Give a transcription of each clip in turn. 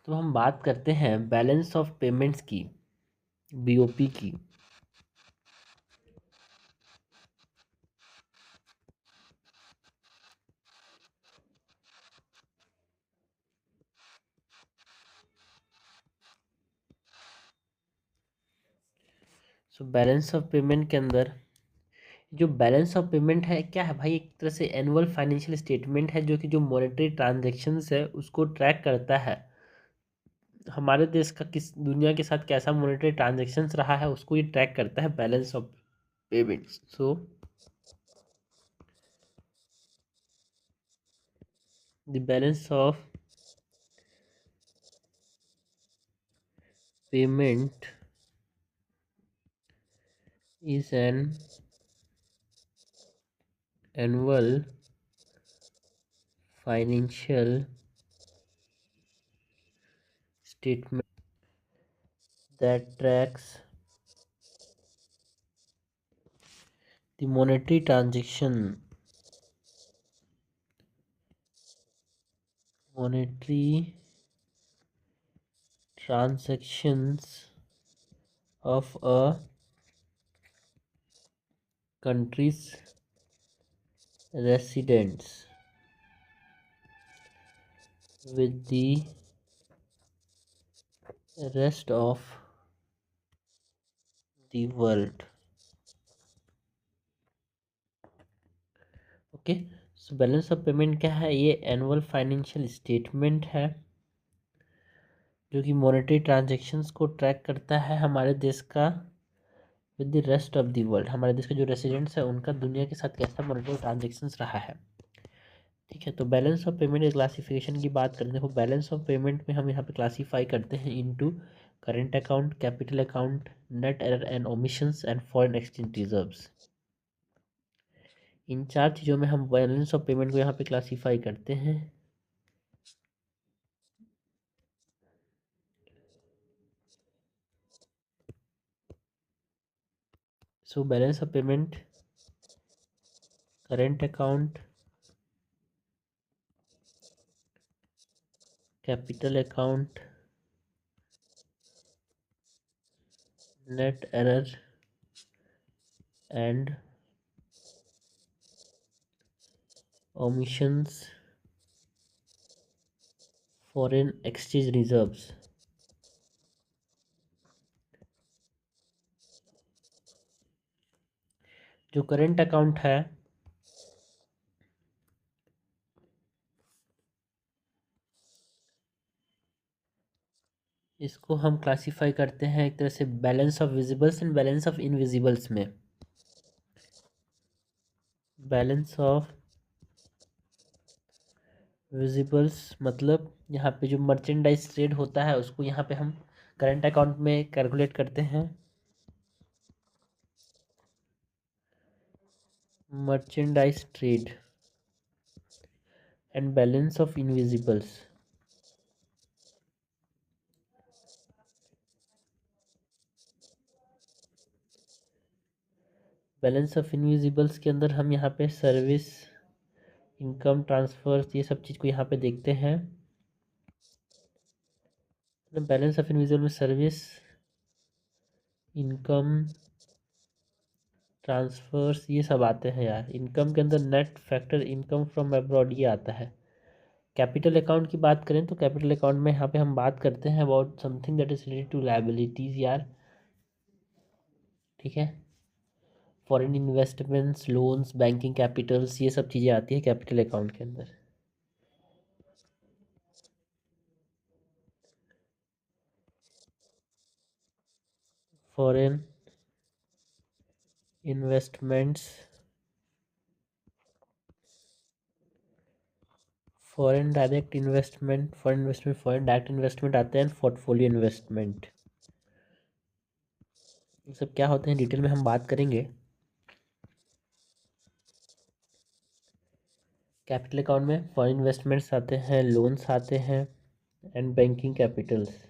तो हम बात करते हैं बैलेंस ऑफ पेमेंट्स की, बीओपी की। सो बैलेंस ऑफ पेमेंट के अंदर जो बैलेंस ऑफ पेमेंट है क्या है भाई, एक तरह से एनुअल फाइनेंशियल स्टेटमेंट है जो कि जो मॉनेटरी ट्रांजैक्शंस है उसको ट्रैक करता है। हमारे देश का किस दुनिया के साथ कैसा मॉनेटरी ट्रांजैक्शंस रहा है उसको ये ट्रैक करता है, balance of payments. So the balance of payment is an annual financial statement that tracks the monetary transactions of a country's residents with the rest of the world। Okay. So balance of payment क्या है, ये annual financial statement है जो कि monetary transactions को track करता है हमारे देश का with the rest of the world. हमारे देश के जो रेसिडेंट्स हैं उनका दुनिया के साथ कैसा मॉनेटरी ट्रांजैक्शंस रहा है। ठीक है, तो बैलेंस ऑफ पेमेंट क्लासिफिकेशन की बात करें, देखो बैलेंस ऑफ पेमेंट में हम यहाँ पे क्लासीफाई करते हैं into current account, capital account, net error and omissions and foreign exchange reserves. इन चार चीज़ों में हम बैलेंस ऑफ पेमेंट को यहाँ पे क्लासीफाई करते हैं। So balance of payment, current account, capital account, net error and omissions, foreign exchange reserves. जो करेंट अकाउंट है इसको हम क्लासीफाई करते हैं एक तरह से balance of visibles and balance of invisibles में। बैलेंस ऑफ विजिबल्स मतलब यहाँ पे जो मर्चेंडाइज ट्रेड होता है उसको यहाँ पे हम करंट अकाउंट में कैलकुलेट करते हैं। Merchandise trade and balance of invisibles. Balance of invisibles के अंदर हम यहाँ पे सर्विस, इनकम ट्रांसफर्स, ये सब चीज़ को यहाँ पे देखते हैं। बैलेंस ऑफ इनविजिबल में सर्विस, इनकम, ट्रांसफर्स ये सब आते हैं यार। इनकम के अंदर net factor income from abroad ये आता है। कैपिटल अकाउंट की बात करें तो कैपिटल अकाउंट में यहाँ पे हम बात करते हैं about something that is related to liabilities यार। ठीक है, foreign investments, loans, banking capitals ये सब चीज़ें आती है कैपिटल अकाउंट के अंदर। Foreign investments, foreign direct investment, foreign direct investment आते हैं, पोर्टफोलियो इन्वेस्टमेंट, ये सब क्या होते हैं डिटेल में हम बात करेंगे। कैपिटल अकाउंट में फॉरेन इन्वेस्टमेंट्स आते हैं, लोन्स आते हैं एंड बैंकिंग कैपिटल्स।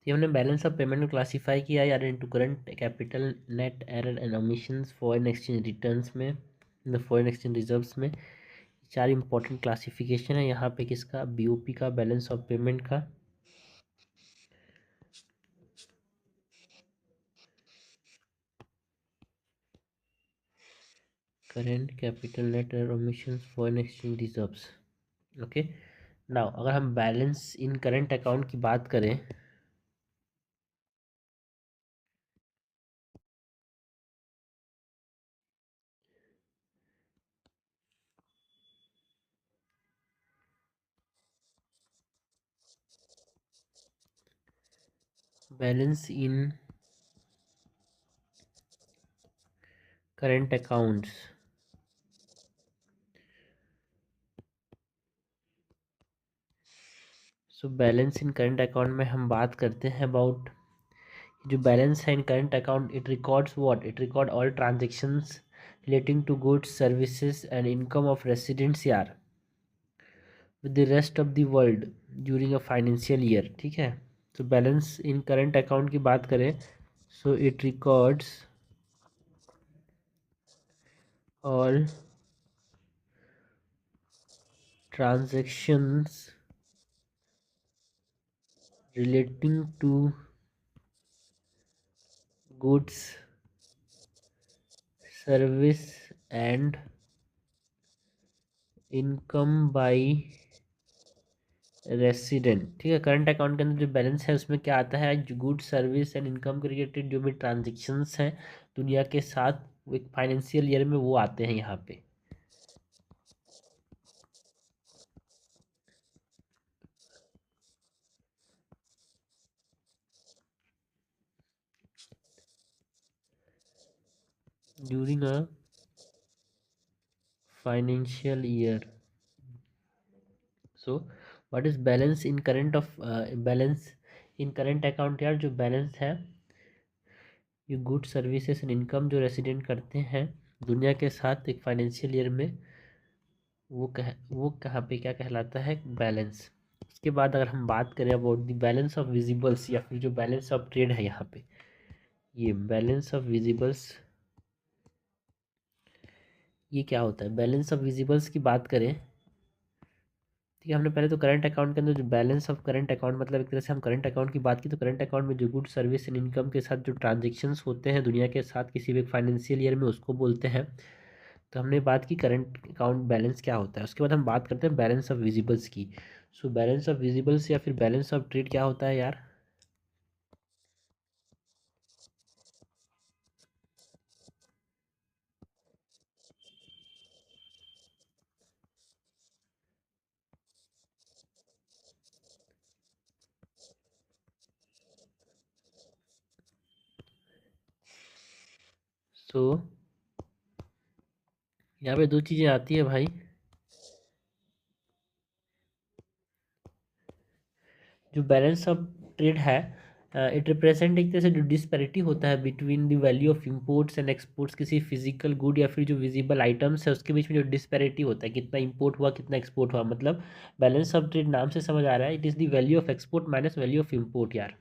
ये हमने बैलेंस ऑफ पेमेंट को क्लासीफाई किया यार into current capital, net error and omissions, foreign exchange returns में, द फॉरेन एक्सचेंज रिजर्व्स में। चार इंपॉर्टेंट क्लासिफिकेशन है यहाँ पे किसका, बीओपी का, बैलेंस ऑफ पेमेंट का, current capital, net remittance, foreign exchange reserves. Okay, now अगर हम बैलेंस इन करंट अकाउंट की बात करें, balance in current accounts, so balance in current account में हम बात करते हैं अबाउट जो बैलेंस है in current account, it records what, it record all transactions relating to goods services and income of residents यार with the rest of the world during a financial year. ठीक है, तो बैलेंस इन करंट अकाउंट की बात करें, so it records all transactions relating to goods service and income by resident. ठीक है, current account के अंदर जो बैलेंस है उसमें क्या आता है, जो गुड सर्विस एंड इनकम के रिलेटेड जो भी ट्रांजेक्शन्स हैं दुनिया के साथ एक फाइनेंशियल ईयर में वो आते हैं यहाँ पे। During a financial year, so what is balance in current of balance in current account यार, जो बैलेंस है ये गुड सर्विसेज एंड इनकम जो रेसिडेंट करते हैं दुनिया के साथ एक फाइनेंशियल ईयर में, वो कहाँ पे क्या कहलाता है, बैलेंस। उसके बाद अगर हम बात करें अबाउट द बैलेंस ऑफ विजिबल्स या फिर जो बैलेंस ऑफ ट्रेड है यहाँ पे, ये बैलेंस ऑफ विजिबल्स, ये क्या होता है, बैलेंस ऑफ विजिबल्स की बात करें, ठीक है, हमने पहले तो करंट अकाउंट के अंदर जो बैलेंस ऑफ करंट अकाउंट मतलब एक तरह से हम करंट अकाउंट की बात की, तो करंट अकाउंट में जो गुड सर्विस एंड इनकम के साथ जो ट्रांजेक्शन्स होते हैं दुनिया के साथ किसी भी फाइनेंशियल ईयर में उसको बोलते हैं। तो हमने बात की करंट अकाउंट बैलेंस क्या होता है, उसके बाद हम बात करते हैं बैलेंस ऑफ विजिबल्स की। सो बैलेंस ऑफ विजिबल्स या फिर बैलेंस ऑफ ट्रेड क्या होता है यार, सो यहाँ पे दो चीज़ें आती है भाई, जो बैलेंस ऑफ ट्रेड है इट रिप्रेजेंट एक तरह से जो डिस्पैरिटी होता है between the value of imports and exports, किसी फिजिकल गुड या फिर जो विजिबल आइटम्स है उसके बीच में जो डिस्पैरिटी होता है, कितना इंपोर्ट हुआ कितना एक्सपोर्ट हुआ, मतलब बैलेंस ऑफ ट्रेड नाम से समझ आ रहा है, it is the value of export minus value of import यार,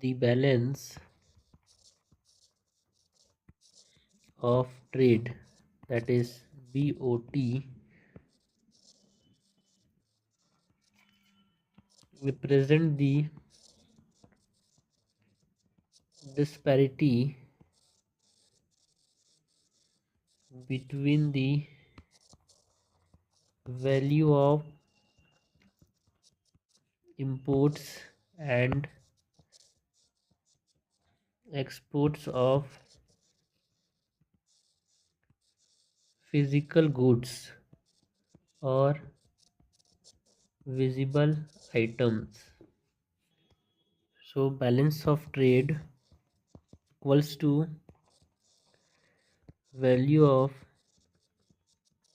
the balance of trade that is BOT represent the disparity between the value of imports and exports of physical goods or visible items. So balance of trade equals to value of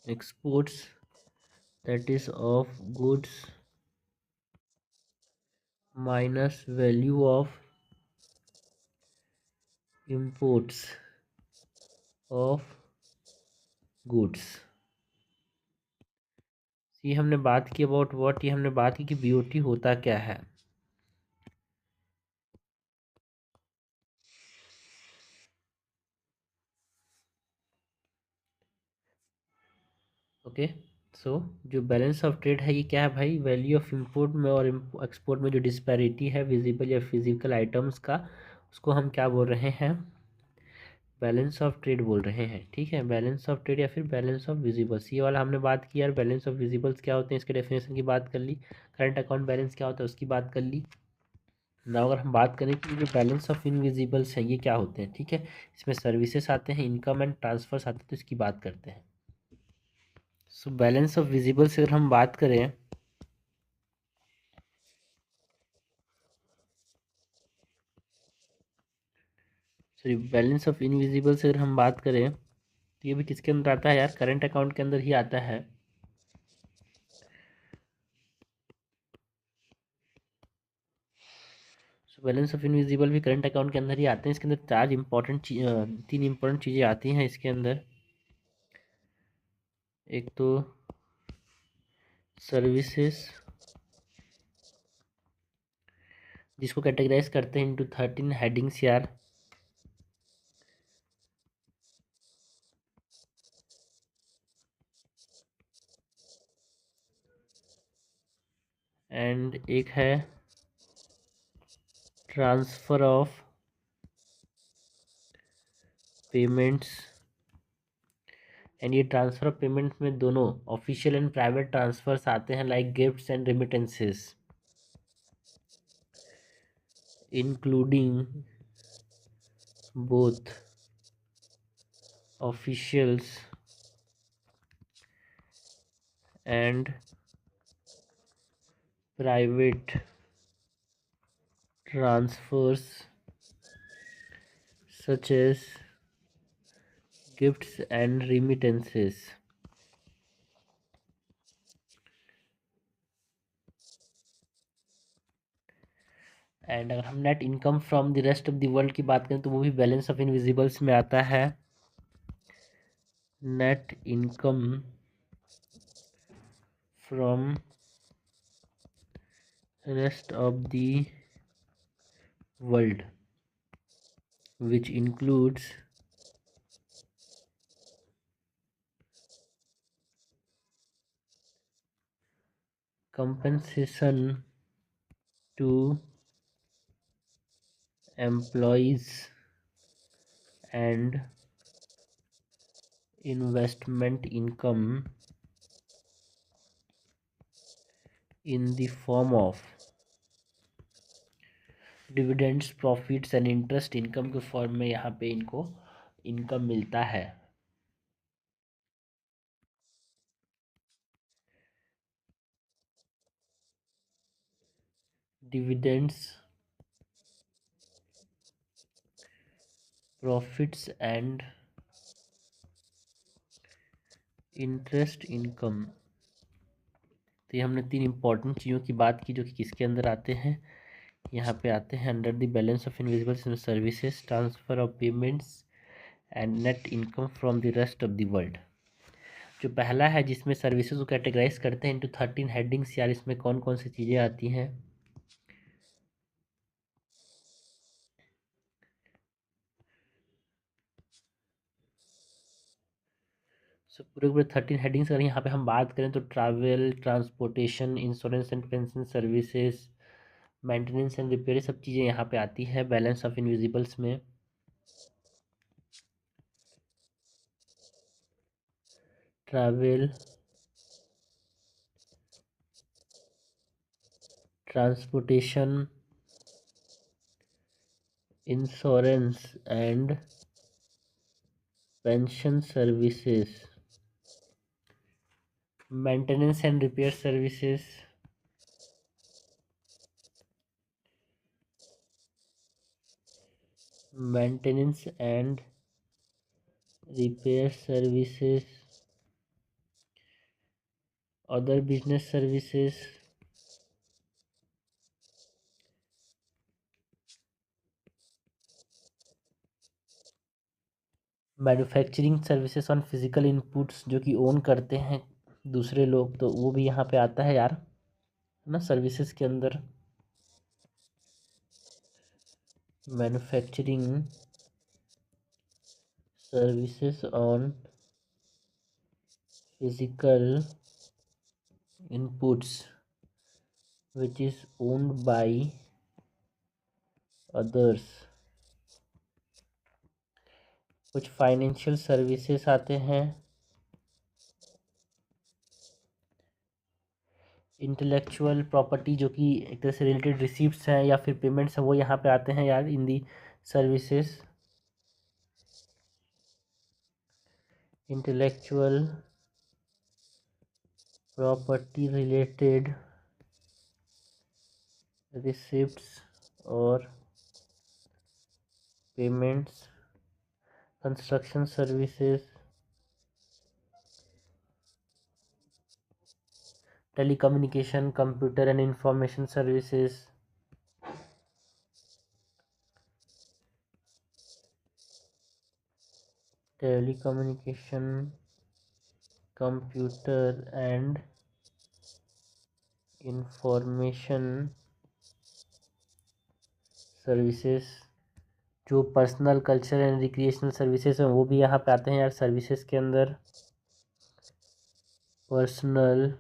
exports, that is of goods, minus value of imports of goods। ये हमने बात की about what, ये हमने बात की कि BOT होता क्या है। ओके। सो जो बैलेंस ऑफ ट्रेड है ये क्या है भाई, वैल्यू ऑफ इंपोर्ट में और एक्सपोर्ट में जो डिस्पैरिटी है विजिबल या फिजिकल आइटम्स का, उसको हम क्या बोल रहे हैं, बैलेंस ऑफ ट्रेड बोल रहे हैं। ठीक है, बैलेंस ऑफ ट्रेड या फिर बैलेंस ऑफ विजिबल्स, ये वाला हमने बात की यार। बैलेंस ऑफ विजिबल्स क्या होते हैं, इसके डेफिनेशन की बात कर ली। करंट अकाउंट बैलेंस क्या होता है उसकी बात कर ली ना। अगर हम बात करें कि जो बैलेंस ऑफ इनविजिबल्स है ये क्या होते हैं, ठीक है, इसमें सर्विसेज आते हैं, इनकम एंड ट्रांसफर्स आते हैं, तो इसकी बात करते हैं। सो बैलेंस ऑफ विजिबल से अगर हम बात करें, सॉरी बैलेंस ऑफ इनविजिबल से अगर हम बात करें तो ये भी किसके अंदर आता है यार, करंट अकाउंट के अंदर ही आता है। सो बैलेंस ऑफ इनविजिबल भी करंट अकाउंट के अंदर ही आते हैं। इसके अंदर तीन इंपॉर्टेंट चीज़ें आती हैं इसके अंदर। एक तो सर्विसेज, जिसको कैटेगराइज करते हैं इंटू 13 हेडिंग्स यार। एंड एक है ट्रांसफ़र ऑफ पेमेंट्स। एंड ये ट्रांसफ़र ऑफ पेमेंट्स में दोनों ऑफिशियल एंड प्राइवेट ट्रांसफर्स आते हैं, like gifts and remittances, including both officials and private transfers such as gifts and remittances। And अगर हम net income from the rest of the world की बात करें तो वो भी बैलेंस ऑफ इनविजिबल्स में आता है। Net income from rest of the world which includes compensation to employees and investment income in the form of dividends, profits and interest income के फॉर्म में यहाँ पे इनको इनकम मिलता है। Dividends, profits and interest income, तो ये हमने तीन इंपॉर्टेंट चीज़ों की बात की जो कि किसके अंदर आते हैं, यहाँ पे आते हैं under the balance of invisible services, transfer of payments and net income from the rest of the world. जो पहला है जिसमें सर्विसेज को कैटेगराइज करते हैं इंटू 13 हेडिंग्स यार, इसमें कौन कौन सी चीज़ें आती हैं। सो पूरे पूरे 13 हेडिंग्स अगर यहाँ पे हम बात करें तो travel, transportation, insurance and pension services, maintenance and repair, सब चीज़ें यहाँ पे आती है बैलेंस ऑफ इनविजिबल्स में। Travel, transportation, insurance and pension services, maintenance and repair services, maintenance and repair services, other business services, manufacturing services on physical inputs जो कि own करते हैं दूसरे लोग, तो वो भी यहाँ पे आता है यार, है ना, सर्विसेज के अंदर। Manufacturing services on physical inputs which is owned by others। कुछ फाइनेंशियल सर्विसेज आते हैं, इंटेलेक्चुअल प्रॉपर्टी जो कि एक तरह से रिलेटेड रिसीप्ट्स हैं या फिर पेमेंट्स हैं, वो यहाँ पे आते हैं यार in the services. Intellectual property related receipts और payments, construction services, telecommunication, computer and information services, telecommunication, computer and information services. जो personal, culture and recreational services हैं वो भी यहाँ पे आते हैं यार सर्विसेज के अंदर। Personal,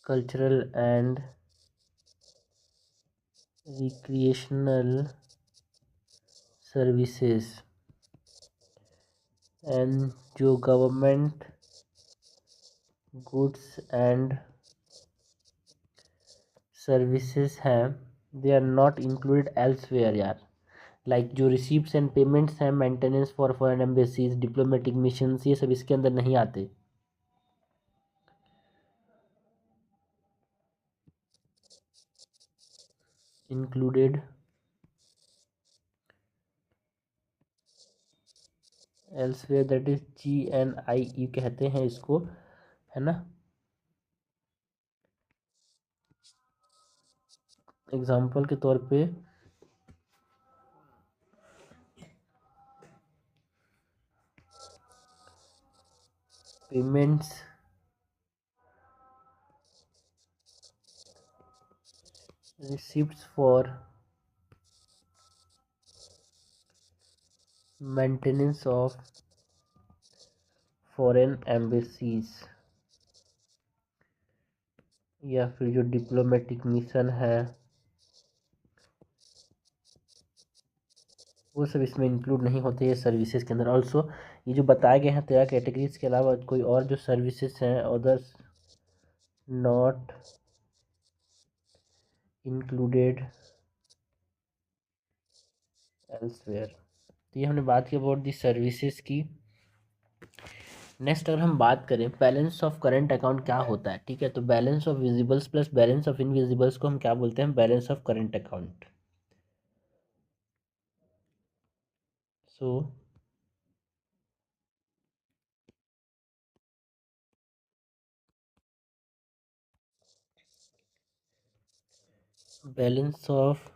cultural and recreational services. And जो गवर्नमेंट गुड्स एंड सर्विसेज हैं they are not included elsewhere यार। लाइक जो रिसीप्ट्स एंड पेमेंट्स हैं, maintenance for foreign embassies, diplomatic missions, ये सब इसके अंदर नहीं आते। Included elsewhere, that is GNIE कहते हैं इसको, है ना। एग्जाम्पल के तौर पे payments receipts for maintenance of foreign embassies, या फिर जो डिप्लोमेटिक मिशन है वो सब इसमें इंक्लूड नहीं होते ये सर्विसेज के अंदर। ऑल्सो ये जो बताए गए हैं 13 कैटेगरीज के अलावा कोई और जो सर्विसेज हैं अदर्स नॉट इंक्लूडेड एल्सवेयर। तो ये हमने बात की अबाउट दी सर्विसेज की। नेक्स्ट अगर हम बात करें बैलेंस ऑफ करंट अकाउंट क्या होता है, ठीक है, तो balance of visibles plus balance of invisibles को हम क्या बोलते हैं, balance of current account. So balance of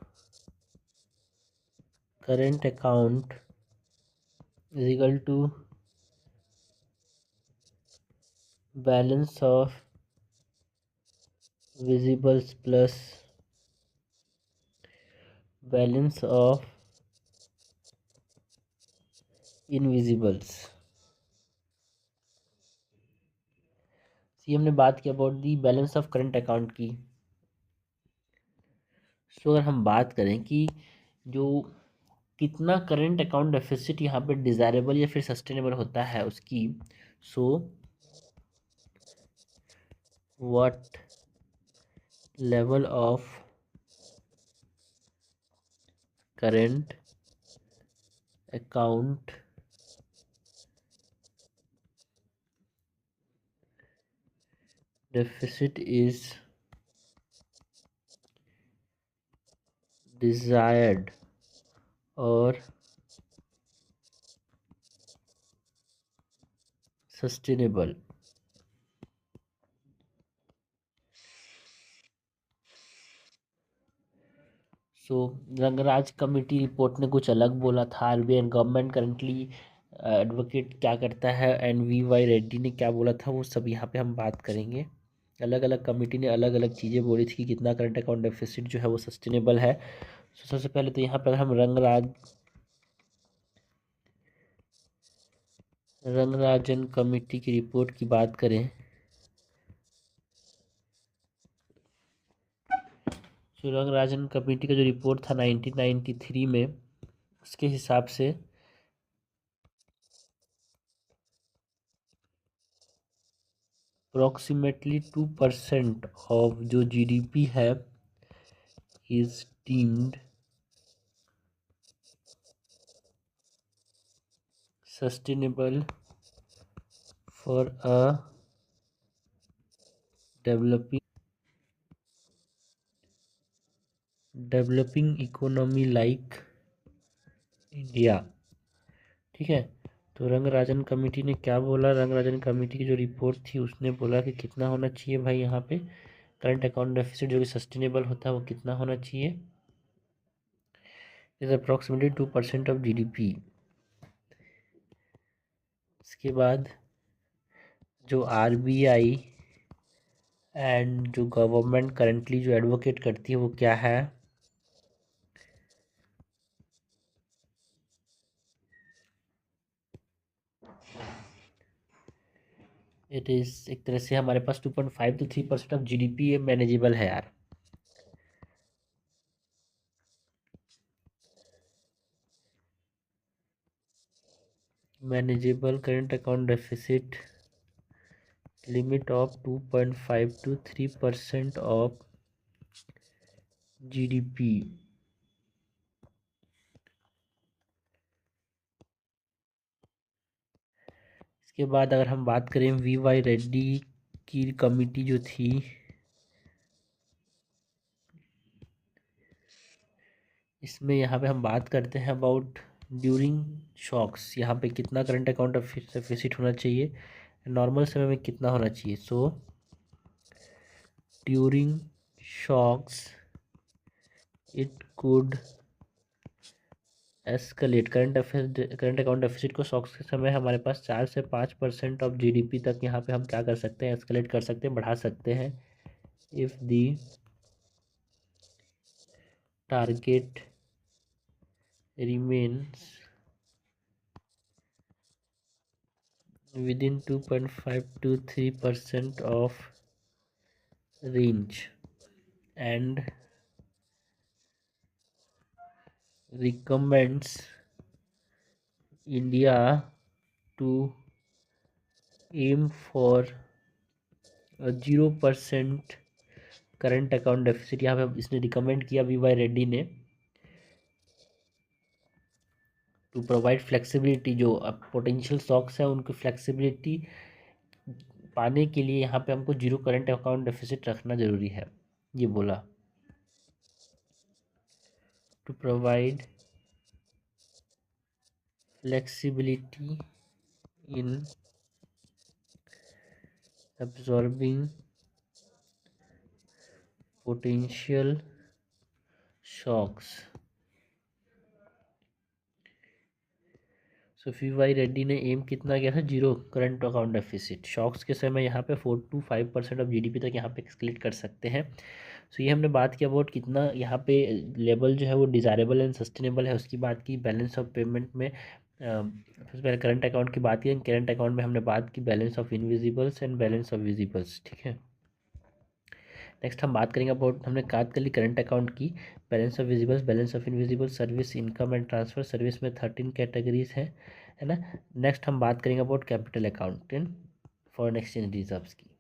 current account is equal to balance of visibles plus balance of invisibles. ये हमने बात की about the balance of current account की। सो अगर हम बात करें कि जो कितना करंट अकाउंट डेफिसिट यहाँ पे डिज़ायरेबल या फिर सस्टेनेबल होता है उसकी, so what level of current account deficit is desired or sustainable। So Rangaraj committee report ने कुछ अलग बोला था, RBI गवर्नमेंट करंटली एडवोकेट क्या करता है, NVY रेड्डी ने क्या बोला था, वो सब यहाँ पे हम बात करेंगे। अलग अलग कमेटी ने अलग अलग चीज़ें बोली थी कि कितना करंट अकाउंट डेफिसिट जो है वो सस्टेनेबल है। सबसे पहले तो यहाँ पर हम रंगराजन कमेटी की रिपोर्ट की बात करें जो रंगराजन कमेटी का जो रिपोर्ट था 1993 में, उसके हिसाब से अप्रोक्सीमेटली 2% ऑफ जो जीडीपी है is deemed sustainable for a developing economy like India. ठीक है, तो रंगराजन कमेटी ने क्या बोला? रंगराजन कमेटी की जो रिपोर्ट थी उसने बोला कि कितना होना चाहिए भाई यहाँ पे करंट अकाउंट डेफिसिट जो कि सस्टेनेबल होता है वो कितना होना चाहिए? Is approximately 2% of GDP. इसके बाद जो आरबीआई एंड जो गवर्नमेंट करंटली जो एडवोकेट करती है वो क्या है? इट इज़ एक तरह से हमारे पास 2.5 to 3% ऑफ जीडीपी मैनेजेबल है यार। Manageable current account deficit limit of 2.5 to 3% of GDP. इसके बाद अगर हम बात करें वी वाई रेड्डी की कमिटी जो थी, इसमें यहाँ पे हम बात करते हैं अबाउट ड्यूरिंग शॉक्स, यहाँ पे कितना करंट अकाउंट डेफिसिट होना चाहिए, नॉर्मल समय में कितना होना चाहिए। So during shocks it could escalate current account deficit को शॉक्स के समय हमारे पास 4 से 5% ऑफ जीडीपी तक यहाँ पे हम क्या कर सकते हैं? एस्केलेट कर सकते हैं, बढ़ा सकते हैं। If the target remains within 2.5 to 3% of range and recommends India to aim for a 0% current account deficit. यहाँ पे इसने रिकमेंड किया वी वाई रेड्डी ने टू प्रोवाइड फ्लेक्सिबिलिटी, जो अब पोटेंशियल स्टॉक्स हैं उनकी फ्लेक्सिबिलिटी पाने के लिए यहाँ पे हमको जीरो करंट अकाउंट डेफिसिट रखना ज़रूरी है, ये बोला। To provide flexibility in absorbing potential shocks। So V Y Reddy ने एम कितना किया था? Zero current account deficit. Shocks के समय यहाँ पे 4 to 5% ऑफ जीडीपी तक यहाँ पे एक्सक्लेट कर सकते हैं। सो ये हमने बात किया अबाउट कितना यहाँ पे लेवल जो है वो डिज़ायरेबल एंड सस्टेनेबल है, उसकी बात की। बैलेंस ऑफ पेमेंट में सबसे पहले करंट अकाउंट की बात की। करंट अकाउंट में हमने बात की balance of invisibles and balance of visibles. ठीक है, नेक्स्ट हम बात करेंगे अबाउट, हमने बात कर ली करंट अकाउंट की, balance of visibles, balance of invisibles, service, income and transfer. Service में 13 कैटेगरीज है ना। नेक्स्ट हम बात करेंगे about capital account in foreign exchange reserves की।